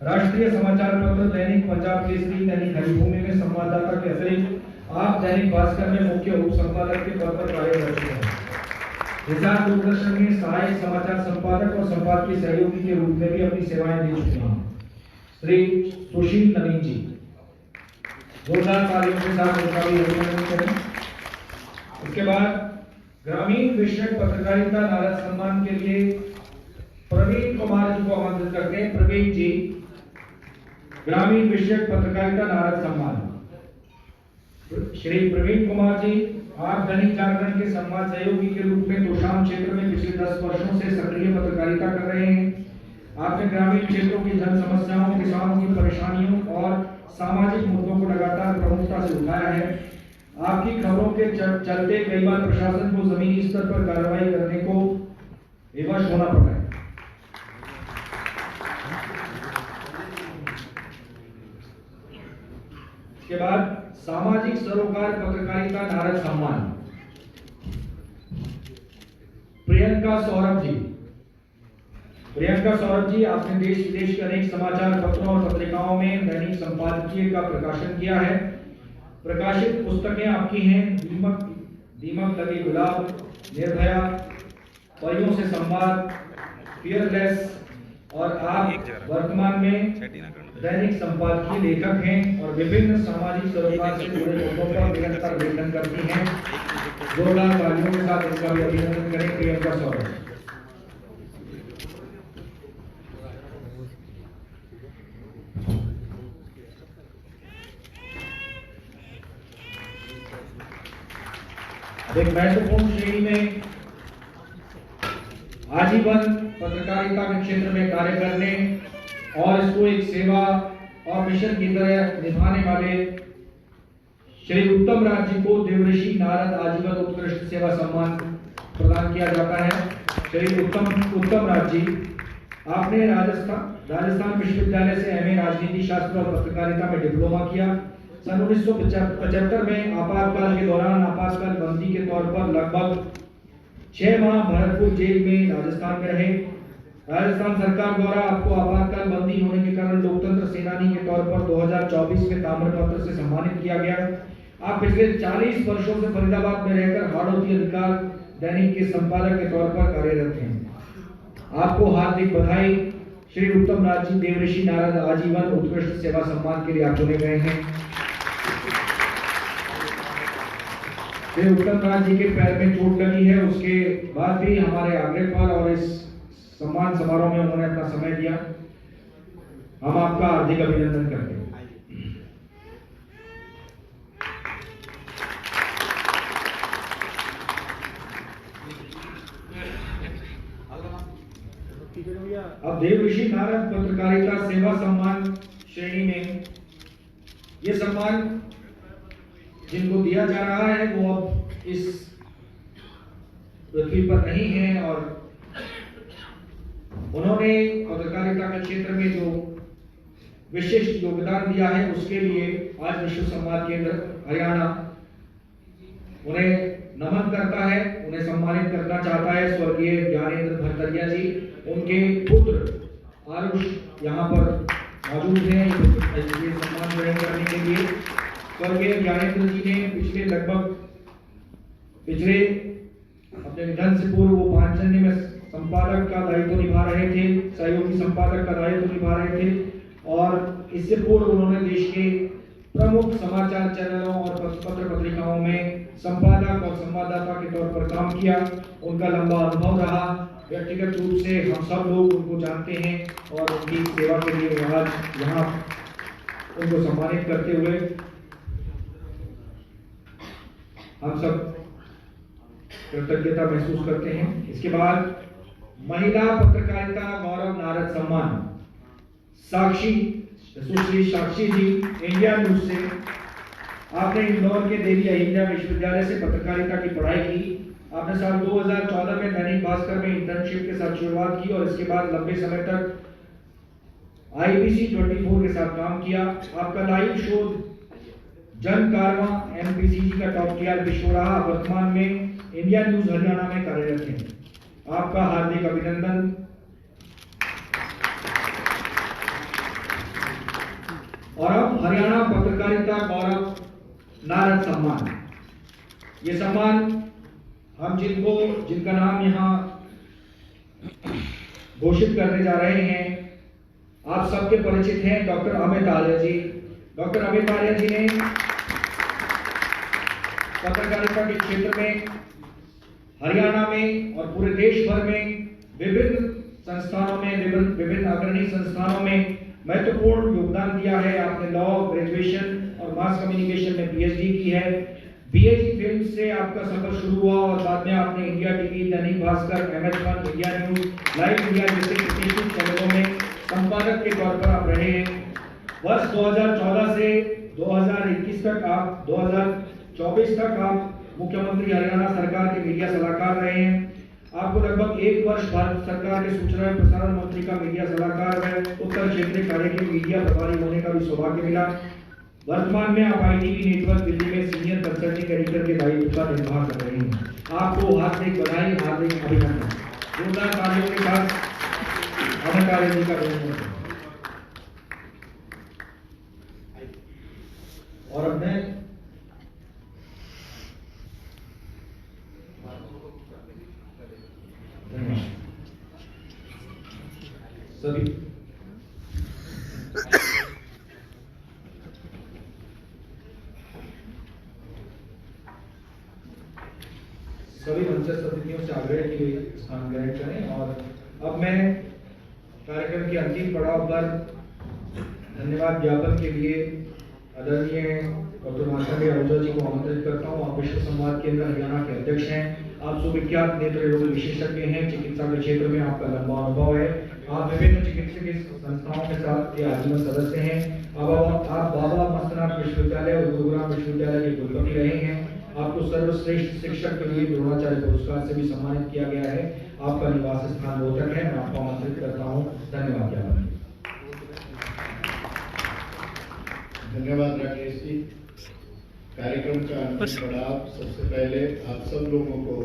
राष्ट्रीय समाचार पत्र दैनिक पंजाब केसरी, दैनिक हरिभूमि में संवाददाता के अतिरिक्त आप दैनिक भास्कर में मुख्य उप संपादक के पद पर कार्यरत हैं। हिसार दूरदर्शन में सहायक समाचार संपादक और संपादकीय सहयोगी के रूप में भी अपनी सेवाएं दे चुके हैं श्री सुशील नवीन जी। जोरदार तालियों के साथ उनका भी अभिनंदन करें। उसके बाद ग्रामीण विषयक पत्रकारिता नारद सम्मान के लिए प्रवीण कुमार जी को आमंत्रित करते हैं। प्रवीण जी, ग्रामीण विषयक पत्रकारिता नारद सम्मान। श्री प्रवीण कुमार जी, आप दैनिक जागरण के संवाद सहयोगी के रूप में तोशाम क्षेत्र में पिछले 10 वर्षों से सक्रिय पत्रकारिता कर रहे हैं। आपने ग्रामीण क्षेत्रों की जन समस्याओं, किसानों की परेशानियों और सामाजिक मुद्दों को लगातार प्रमुखता से उठाया है। आपकी खबरों के चलते कई बार प्रशासन को जमीनी स्तर पर कार्रवाई करने को विवश होना पड़ा है। के बाद सामाजिक सरोकार पत्रकारिता नारद सम्मान प्रियंका सौरभ जी। प्रियंका सौरभ जी, आपने देश विदेश के अनेक समाचार पत्रों और पत्रिकाओं में दैनिक संपादकीय का प्रकाशन किया है। प्रकाशित पुस्तकें आपकी हैं दीमक लगे गुलाब, निर्भया, परियों से संवाद, फियरलेस, और आप वर्तमान में दैनिक संपादकीय लेखक हैं और विभिन्न सामाजिक सरोकार से जुड़े मुद्दों पर निरंतर लेखन करती हैं। जोरदार तालियों के साथ इनका भी अभिनंदन करें प्रियंका सौरभ। एक महत्वपूर्ण श्रेणी में आजीवन पत्रकारिता के क्षेत्र में कार्य करने और इसको एक सेवा और मिशन की तरह निभाने वाले श्री उत्तम राज जी को देवऋषि नारद आजीवन उत्कृष्ट सेवा सम्मान प्रदान किया जाता है। श्री उत्तम राज जी, आपने राजस्थान विश्वविद्यालय से एमए राजनीति शास्त्र और पत्रकारिता में डिप्लोमा किया। सन 1975 में आपातकाल के दौरान आपातकाल बंदी के तौर पर लगभग 6 माह भरतपुर जेल में राजस्थान में रहे। राजस्थान सरकार द्वारा आपको आपातकाल बंदी होने के कारण लोकतंत्र सेनानी के तौर पर 2024 में ताम्रपत्र से सम्मानित किया गया। आप पिछले 40 वर्षों से फरीदाबाद में रहकर हाड़ौती अधिकार दैनिक के संपादक के तौर पर कार्यरत हैं। आपको हार्दिक बधाई। श्री उत्तम राज जी, देवऋषि नारद आजीवन उत्कृष्ट सेवा सम्मान के लिए आप चुने गए हैं। श्री उत्तम राज जी के पैर में चोट लगी है, उसके बाद भी हमारे आग्रह पर और इस सम्मान समारोह में उन्होंने अपना समय दिया। हम आपका हार्दिक अभिनंदन करते हैं। अब देवऋषि नारद पत्रकारिता सेवा सम्मान श्रेणी में ये सम्मान जिनको दिया जा रहा है वो अब इस पृथ्वी पर नहीं है और उन्होंने पत्रकारिता के क्षेत्र में जो विशिष्ट योगदान दिया है उसके लिए आज विश्व संवाद केंद्र हरियाणा उन्हें नमन करता है, उन्हें सम्मानित करना चाहता है। स्वर्गीय ज्ञानेंद्र भरतरिया जी, उनके पुत्र आरुष यहाँ पर मौजूद हैं ये सम्मान ग्रहण करने के लिए। स्वर्गीय ज्ञानेंद्र जी ने पिछले अपने निधन से पूर्व वो पांचजन्य में संपादक का दायित्व निभा रहे थे, सहयोगी संपादक का दायित्व निभा रहे थे और इससे पूर्व उन्होंने देश के प्रमुख समाचार चैनलों और पत्र पत्रिकाओं में संपादक और संवाददाता के तौर पर काम किया। उनका लंबा अनुभव रहा। व्यक्तिगत रूप से हम सब लोग उनको जानते हैं और उनकी सेवा के लिए आज यहाँ उनको सम्मानित करते हुए हम सब कृतज्ञता महसूस करते हैं। इसके बाद महिला पत्रकारिता गौरव नारद सम्मान साक्षी, सुश्री साक्षी जी, इंडिया न्यूज से। आपने इंदौर के देवी अहिल्या विश्वविद्यालय से पत्रकारिता की पढ़ाई की। आपने साल 2014 में दैनिक भास्कर में इंटर्नशिप के साथ शुरुआत की और इसके बाद लंबे समय तक IBC 24 के साथ काम किया। आपका लाइव शो जन कारवां MPCG का टॉप टीआरपी शो रहा। वर्तमान में इंडिया न्यूज हरियाणा में कार्यरत हैं। आपका हार्दिक अभिनंदन। पत्रकारिता गौरव नारद सम्मान। ये सम्मान हम जिनका नाम यहाँ घोषित करने जा रहे हैं, आप सबके परिचित हैं, डॉक्टर अमित आर्य जी। डॉक्टर अमित आर्य जी ने पत्रकारिता के क्षेत्र में हरियाणा में और पूरे देश भर में विभिन्न संस्थानों में, विभिन्न अग्रणी संस्थानों में महत्वपूर्ण योगदान दिया है। आपने लॉ ग्रेजुएशन और मास कम्युनिकेशन में पीएचडी की है। बीएससी फिल्म से आपका सफर शुरू हुआ और बाद में आपने India TV, Dainik Bhaskar, MS1, India news, live India जैसे प्रतिष्ठित चैनलों में संपादक के तौर पर आप रहे हैं। वर्ष 2014 से 2021 तक आप 2024 तक आप मुख्यमंत्री हरियाणा सरकार के मीडिया सलाहकार रहे हैं। आपको लगभग 1 वर्ष भारत सरकार के सूचना एवं प्रसारण मंत्री का मीडिया सलाहकार व उत्तर क्षेत्रीय कार्य के मीडिया प्रभारी होने का भी सौभाग्य मिला। वर्तमान में आप ITV नेटवर्क दिल्ली में सीनियर कंसल्टिंग एडिटर के दायित्व का निर्वाह कर रहे हैं। आपको हार्दिक बधाई, हार्दिक अभिनंदन। जोरदार तालियों के साथ अमित आर्य जी का अभिनंदन। और अब मैं सभी मंचस्थ अतिथियों से आग्रह के लिए स्थान ग्रहण करें। और अब मैं कार्यक्रम के अंतिम पड़ाव पर धन्यवाद ज्ञापन के लिए आदरणीय डॉक्टर मार्कंडेय आहूजा जी को आमंत्रित करता हूँ। आप विश्व संवाद केंद्र हरियाणा के अध्यक्ष हैं। आप सुविख्यात नेत्र रोग विशेषज्ञ हैं। चिकित्सा के क्षेत्र में आपका लंबा अनुभव है। आप विभिन्न चिकित्सीय संस्थाओं के साथ के आजीवन सदस्य हैं। अब आप बाबा मस्तनाथ विश्वविद्यालय और गुरुग्राम विश्वविद्यालय के कुलपति रहे हैं। आपको सर्वश्रेष्ठ शिक्षक के लिए द्रोणाचार्य पुरस्कार से भी सम्मानित किया गया है। आपका निवास स्थान रोहतक है। मैं आपको आमंत्रित करता हूँ। धन्यवाद ज्ञापन। धन्यवाद राकेश जी। कार्यक्रम का अंतिम पड़ाव, सबसे पहले आप सब लोगों को